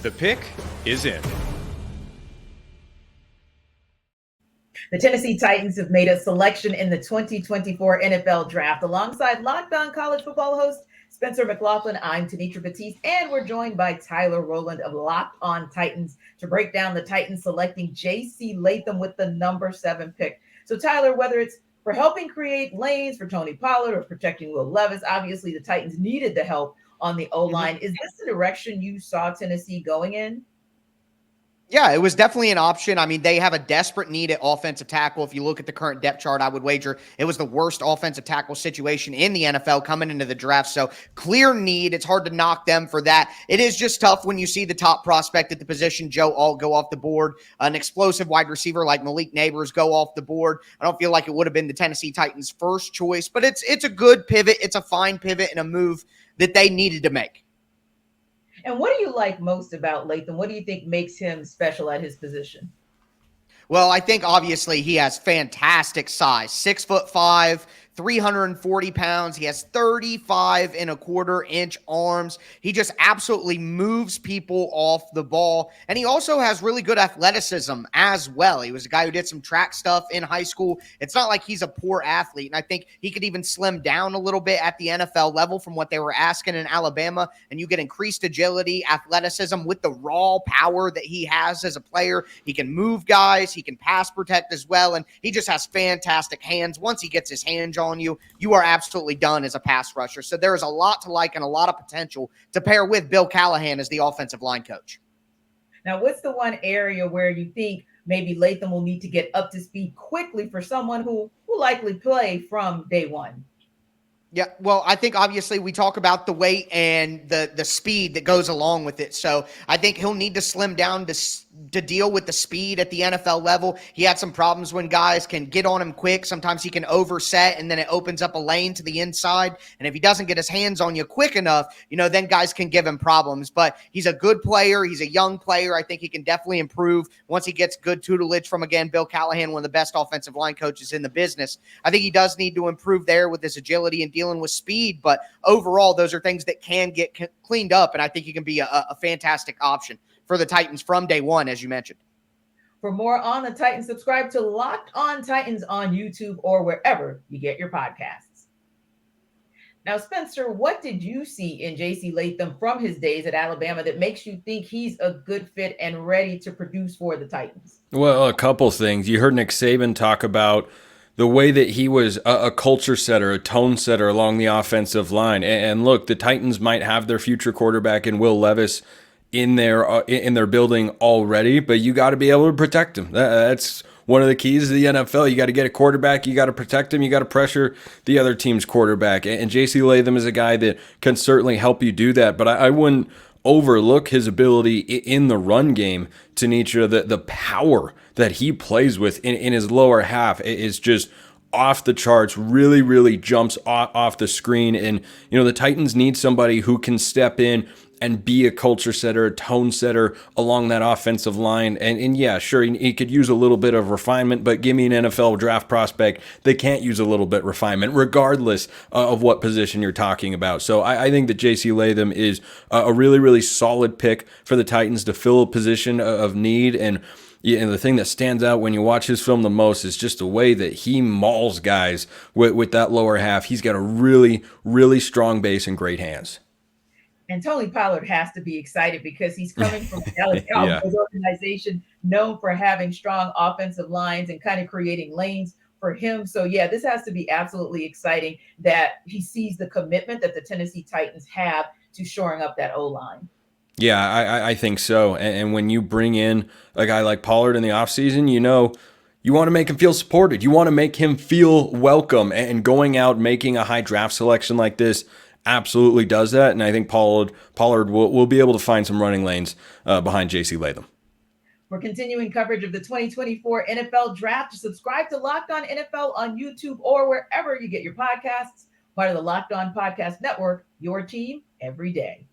The pick is in. The Tennessee Titans have made a selection in the 2024 NFL Draft. Alongside Locked On College Football host Spencer McLaughlin, I'm Tenitra Batiste, and we're joined by Tyler Rowland of Locked On Titans to break down the Titans selecting JC Latham with the number 7 pick. So, Tyler, whether it's for helping create lanes for Tony Pollard or protecting Will Levis, obviously the Titans needed the help on the O-line. Is this the direction you saw Tennessee going in? Yeah, it was definitely an option. I mean, they have a desperate need at offensive tackle. If you look at the current depth chart, I would wager it was the worst offensive tackle situation in the NFL coming into the draft. So clear need. It's hard to knock them for that. It is just tough when you see the top prospect at the position, Joe Alt, go off the board. An explosive wide receiver like Malik Neighbors go off the board. I don't feel like it would have been the Tennessee Titans' first choice, but it's a good pivot. It's a fine pivot and a move that they needed to make. And what do you like most about Latham? What do you think makes him special at his position? Well, I think obviously he has fantastic size, 6'5", 340 pounds. He has 35 and a quarter inch arms. He just absolutely moves people off the ball. And he also has really good athleticism as well. He was a guy who did some track stuff in high school. It's not like he's a poor athlete. And I think he could even slim down a little bit at the NFL level from what they were asking in Alabama. And you get increased agility, athleticism with the raw power that he has as a player. He can move guys. He can pass protect as well. And he just has fantastic hands. Once he gets his hands on you, you are absolutely done as a pass rusher. So there is a lot to like and a lot of potential to pair with Bill Callahan as the offensive line coach. Now, what's the one area where you think maybe Latham will need to get up to speed quickly for someone who likely play from day one? Yeah, well, I think obviously we talk about the weight and the speed that goes along with it. So I think he'll need to slim down to deal with the speed at the NFL level. He had some problems when guys can get on him quick. Sometimes he can overset, and then it opens up a lane to the inside. And if he doesn't get his hands on you quick enough, then guys can give him problems. But he's a good player. He's a young player. I think he can definitely improve once he gets good tutelage from, again, Bill Callahan, one of the best offensive line coaches in the business. I think he does need to improve there with his agility and dealing with speed. But overall, those are things that can get cleaned up, and I think he can be a fantastic option for the Titans from day one, as you mentioned. For more on the Titans, subscribe to Locked On Titans on YouTube or wherever you get your podcasts. Now, Spencer, what did you see in JC Latham from his days at Alabama that makes you think he's a good fit and ready to produce for the Titans? Well, a couple things. You heard Nick Saban talk about the way that he was a culture setter, a tone setter along the offensive line. And look, the Titans might have their future quarterback in Will Levis in their building already, but you got to be able to protect him. That's one of the keys to the NFL. You got to get a quarterback, you got to protect him, you got to pressure the other team's quarterback. And JC Latham is a guy that can certainly help you do that, but I wouldn't overlook his ability in the run game. Tenitra, the power that he plays with in his lower half is just off the charts, really, really jumps off the screen. And, the Titans need somebody who can step in and be a culture setter, a tone setter along that offensive line. And yeah, sure, he could use a little bit of refinement, but give me an NFL draft prospect that can't use a little bit of refinement, regardless of what position you're talking about. So I think that JC Latham is a really, really solid pick for the Titans to fill a position of need. And the thing that stands out when you watch his film the most is just the way that he mauls guys with that lower half. He's got a really, really strong base and great hands. And Tony Pollard has to be excited because he's coming from the Dallas Cowboys organization known for having strong offensive lines and kind of creating lanes for him. So, yeah, this has to be absolutely exciting that he sees the commitment that the Tennessee Titans have to shoring up that O-line. Yeah, I think so. And when you bring in a guy like Pollard in the offseason, you want to make him feel supported. You want to make him feel welcome. And going out making a high draft selection like this absolutely does that, and I think Pollard will be able to find some running lanes behind JC Latham. For continuing coverage of the 2024 NFL Draft, subscribe to Locked On NFL on YouTube or wherever you get your podcasts. Part of the Locked On Podcast Network, your team every day.